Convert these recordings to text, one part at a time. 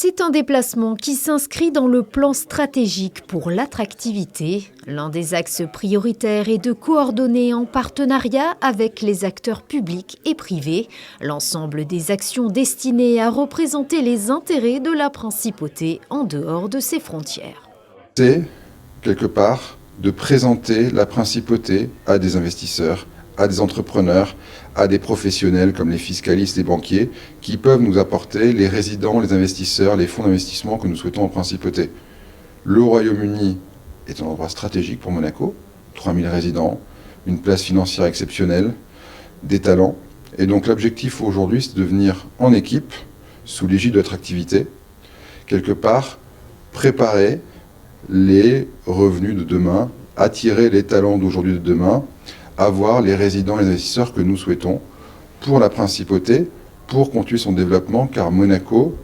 C'est un déplacement qui s'inscrit dans le plan stratégique pour l'attractivité. L'un des axes prioritaires est de coordonner en partenariat avec les acteurs publics et privés l'ensemble des actions destinées à représenter les intérêts de la principauté en dehors de ses frontières. C'est, quelque part, de présenter la principauté à des investisseurs, à des entrepreneurs, à des professionnels comme les fiscalistes, les banquiers, qui peuvent nous apporter les résidents, les investisseurs, les fonds d'investissement que nous souhaitons en principauté. Le Royaume-Uni est un endroit stratégique pour Monaco, 3000 résidents, une place financière exceptionnelle, des talents. Et donc l'objectif aujourd'hui, c'est de venir en équipe, sous l'égide de l'attractivité, quelque part, préparer les revenus de demain, attirer les talents d'aujourd'hui et de demain, avoir les résidents et les investisseurs que nous souhaitons pour la principauté, pour continuer son développement, car Monaco,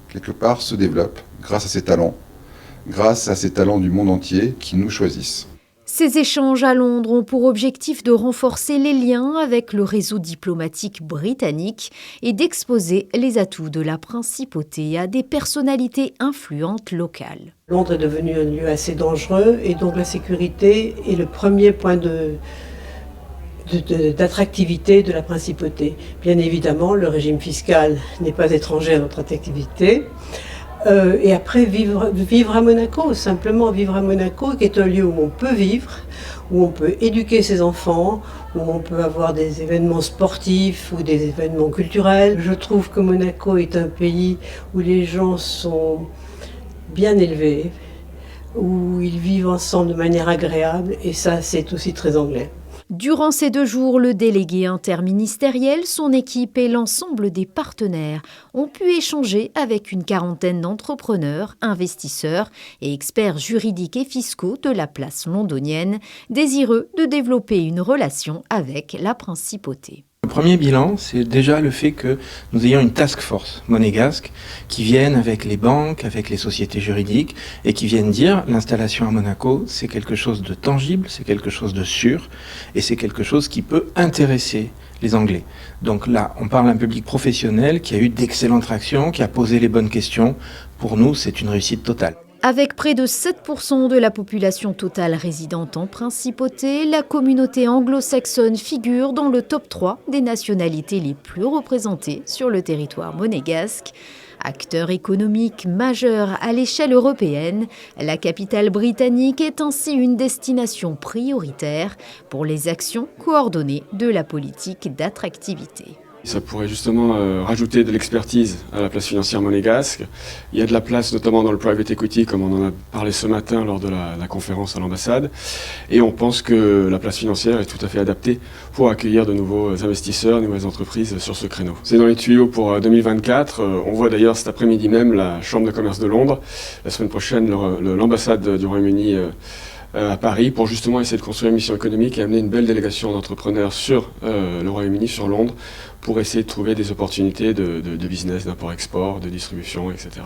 quelque part, se développe grâce à ses talents du monde entier qui nous choisissent. Ces échanges à Londres ont pour objectif de renforcer les liens avec le réseau diplomatique britannique et d'exposer les atouts de la principauté à des personnalités influentes locales. Londres est devenu un lieu assez dangereux et donc la sécurité est le premier point d'attractivité de la principauté. Bien évidemment, le régime fiscal n'est pas étranger à notre attractivité. Et après, vivre à Monaco, simplement vivre à Monaco, qui est un lieu où on peut vivre, où on peut éduquer ses enfants, où on peut avoir des événements sportifs ou des événements culturels. Je trouve que Monaco est un pays où les gens sont bien élevés, où ils vivent ensemble de manière agréable, et ça, c'est aussi très anglais. Durant ces 2 jours, le délégué interministériel, son équipe et l'ensemble des partenaires ont pu échanger avec une quarantaine d'entrepreneurs, investisseurs et experts juridiques et fiscaux de la place londonienne, désireux de développer une relation avec la principauté. Le premier bilan, c'est déjà le fait que nous ayons une task force monégasque qui vienne avec les banques, avec les sociétés juridiques et qui viennent dire l'installation à Monaco, c'est quelque chose de tangible, c'est quelque chose de sûr et c'est quelque chose qui peut intéresser les Anglais. Donc là, on parle d'un public professionnel qui a eu d'excellentes réactions, qui a posé les bonnes questions. Pour nous, c'est une réussite totale. Avec près de 7% de la population totale résidente en principauté, la communauté anglo-saxonne figure dans le top 3 des nationalités les plus représentées sur le territoire monégasque. Acteur économique majeur à l'échelle européenne, la capitale britannique est ainsi une destination prioritaire pour les actions coordonnées de la politique d'attractivité. Ça pourrait justement rajouter de l'expertise à la place financière monégasque. Il y a de la place notamment dans le private equity, comme on en a parlé ce matin lors de la conférence à l'ambassade. Et on pense que la place financière est tout à fait adaptée pour accueillir de nouveaux investisseurs, de nouvelles entreprises sur ce créneau. C'est dans les tuyaux pour 2024. On voit d'ailleurs cet après-midi même la Chambre de commerce de Londres. La semaine prochaine, l'ambassade du Royaume-Uni à Paris pour justement essayer de construire une mission économique et amener une belle délégation d'entrepreneurs sur le Royaume-Uni, sur Londres, pour essayer de trouver des opportunités de business, d'import-export, de distribution, etc.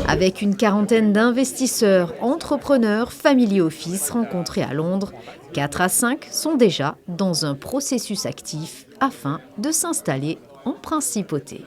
Avec une quarantaine d'investisseurs, entrepreneurs, family office rencontrés à Londres, 4 à 5 sont déjà dans un processus actif afin de s'installer en principauté.